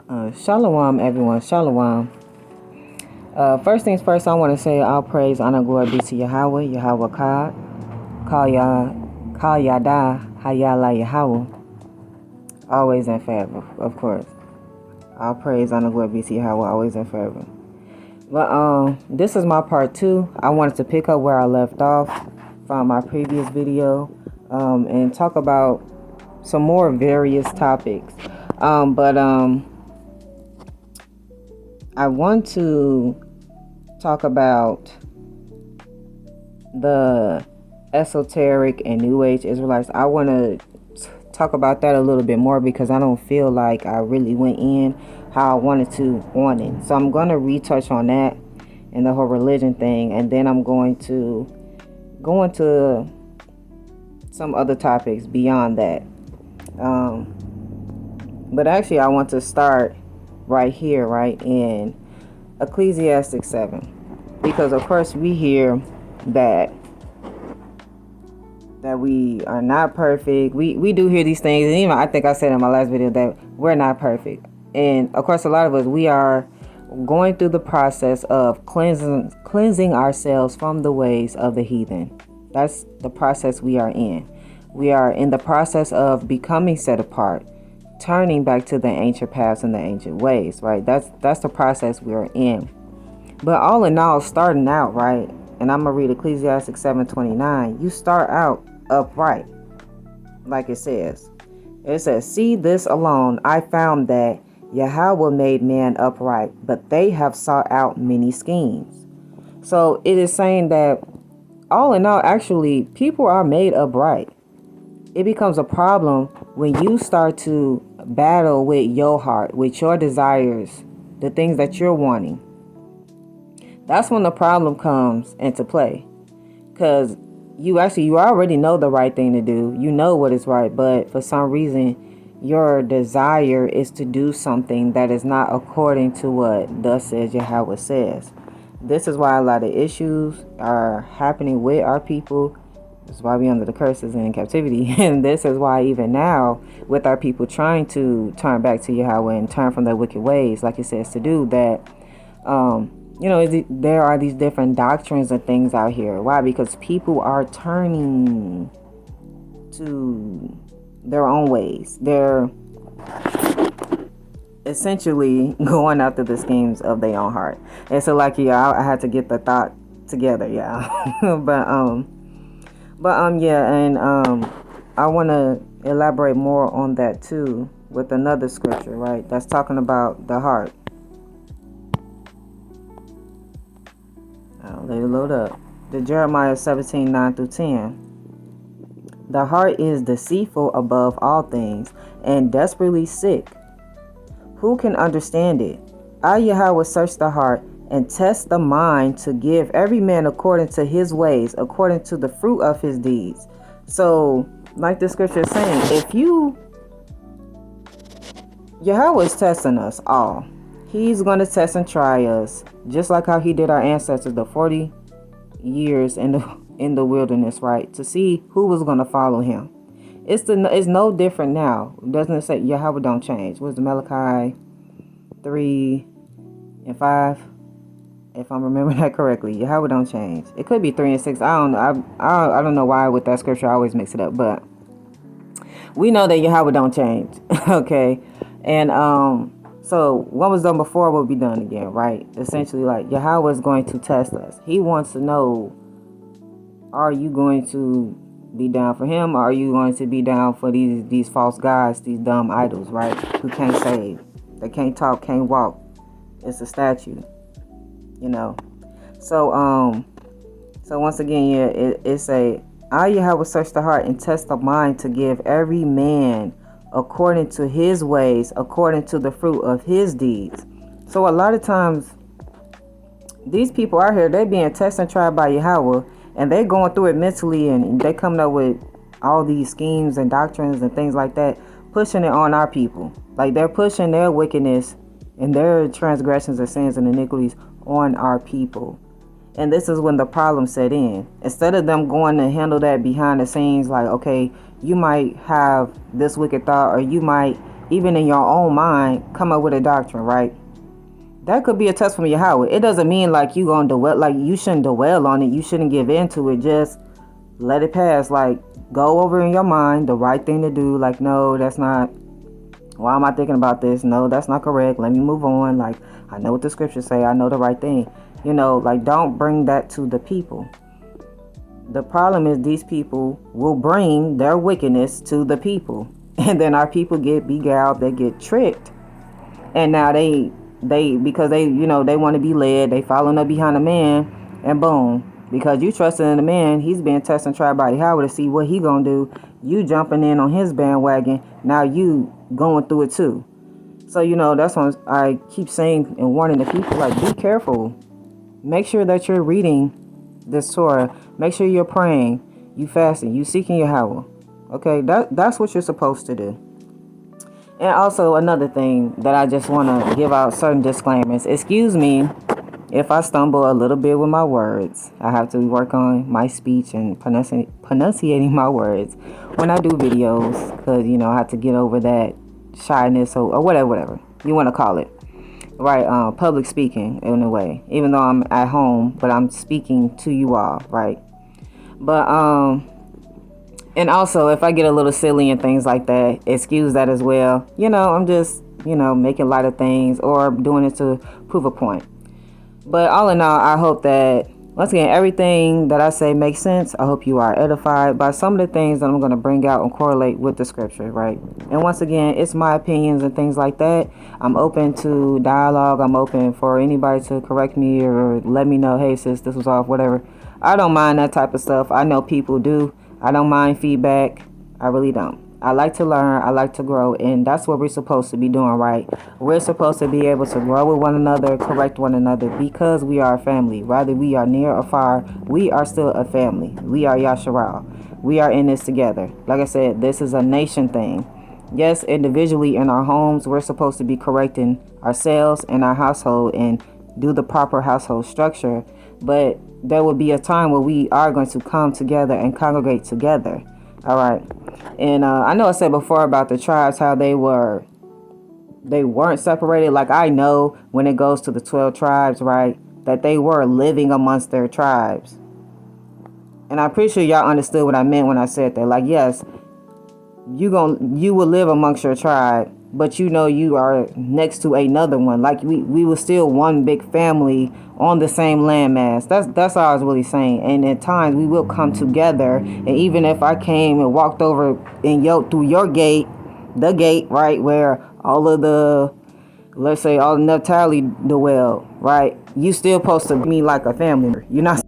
Shalawam, everyone. Shalawam. First things first, I want to say all praise, honor, glory be to Yahawah, Yahawah Achad, Kal Yadah, Halal YAHAWAH. Always and forever, of course. All praise, honor, glory be to Yahawah, always and forever. But this is my part 2. I wanted to pick up where I left off from my previous video, and talk about some more various topics. But I want to talk about the esoteric and New Age Israelites. I want to talk about that a little bit more because I don't feel like I really went in how I wanted to on it. So I'm going to retouch on that and the whole religion thing, and then I'm going to go into some other topics beyond that. But actually I want to start right here, right in Ecclesiastes 7, because of course we hear that we are not perfect. We do hear these things, and even I think I said in my last video that we're not perfect. And of course a lot of us, we are going through the process of cleansing ourselves from the ways of the heathen. That's the process we are in. We are in the process of becoming set apart, turning back to the ancient paths and the ancient ways, right? That's the process we are in. But all in all, starting out, right, and I'm going to read Ecclesiastes 7:29, you start out upright, like it says. It says, see this alone, I found that Yahawah made man upright, but they have sought out many schemes. So it is saying that all in all, actually, people are made upright. It becomes a problem when you start to battle with your heart, with your desires, the things that you're wanting. That's when the problem comes into play, because you already know the right thing to do. You know what is right, but for some reason your desire is to do something that is not according to what thus says Yahawah says. This is why a lot of issues are happening with our people. This is why we under the curses and in captivity. And this is why even now, with our people trying to turn back to Yahawah and turn from their wicked ways, like it says to do, that there are these different doctrines and things out here. Why? Because people are turning to their own ways. They're essentially going after the schemes of their own heart. And so, like, yeah, I had to get the thought together, yeah. I want to elaborate more on that too with another scripture, right? That's talking about the heart. Let it load up. The Jeremiah 17:9-10. The heart is deceitful above all things and desperately sick. Who can understand it? I, Yahawah, search the heart and test the mind to give every man according to his ways, according to the fruit of his deeds. So, like the scripture is saying, Yahawah is testing us all. He's going to test and try us, just like how he did our ancestors the 40 years in the wilderness, right? To see who was going to follow him. It's no different now. Doesn't it say Yahawah don't change? What's the Malachi 3:5? If I'm remembering that correctly, Yahawah don't change. It could be 3:6. I don't know. I don't know why with that scripture I always mix it up, but we know that Yahawah don't change. Okay, and so what was done before will be done again, right? Essentially, like, Yahawah is going to test us. He wants to know, are you going to be down for him, or are you going to be down for these false gods, these dumb idols, right? Who can't save, they can't talk, can't walk. It's a statue, So once again, yeah, it's I, Yahawah, search the heart and test the mind to give every man according to his ways, according to the fruit of his deeds. So a lot of times, these people out here, they're being tested and tried by Yahawah, and they're going through it mentally, and they coming up with all these schemes and doctrines and things like that, pushing it on our people. Like, they're pushing their wickedness and their transgressions and sins and iniquities on our people. And this is when the problem set in. Instead of them going to handle that behind the scenes, like, okay, you might have this wicked thought, or you might even in your own mind, come up with a doctrine, right? That could be a test from Yahweh. It doesn't mean like you gonna dwell, like you shouldn't dwell on it. You shouldn't give into it. Just let it pass. Like, go over in your mind the right thing to do. Like, no, that's not. Why am I thinking about this? No, that's not correct. Let me move on. Like, I know what the scriptures say. I know the right thing. Like, don't bring that to the people. The problem is these people will bring their wickedness to the people. And then our people get beguiled. They get tricked. And now they because they they want to be led, they following up behind a man, and boom, because you trusted in the man, he's being tested and tried by Howard to see what he gonna do. You jumping in on his bandwagon, now you going through it too. So that's why I keep saying and warning the people, like, be careful. Make sure that you're reading this Torah. Make sure you're praying, you fasting, you seeking Yahweh. Okay, that's what you're supposed to do. And also another thing that I just want to give out certain disclaimers. Excuse me if I stumble a little bit with my words. I have to work on my speech and pronunciating my words when I do videos, because I have to get over that shyness or whatever you want to call it. Right, public speaking in a way. Even though I'm at home, but I'm speaking to you all, right? But and also, if I get a little silly and things like that, excuse that as well. I'm just, making light of things or doing it to prove a point. But all in all, I hope that, once again, everything that I say makes sense. I hope you are edified by some of the things that I'm going to bring out and correlate with the scripture, right? And once again, it's my opinions and things like that. I'm open to dialogue. I'm open for anybody to correct me or let me know, hey, sis, this was off, whatever. I don't mind that type of stuff. I know people do. I don't mind feedback. I really don't. I like to learn. I like to grow. And that's what we're supposed to be doing, right? We're supposed to be able to grow with one another, correct one another, because we are a family. Whether we are near or far, we are still a family. We are Yasharal. We are in this together. Like I said, this is a nation thing. Yes, individually in our homes, we're supposed to be correcting ourselves and our household and do the proper household structure. But there will be a time where we are going to come together and congregate together. All right. And I know I said before about the tribes, how they weren't separated. Like, I know when it goes to the 12 tribes, right, that they were living amongst their tribes. And I'm pretty sure y'all understood what I meant when I said that. Like, yes, you will live amongst your tribe, but you are next to another one. Like, we were still one big family on the same landmass. That's all I was really saying. And at times we will come together. And even if I came and walked over through your gate, the gate, right, where all of the, let's say, all the Naphtali dwell, right, you still supposed to be like a family. You're not.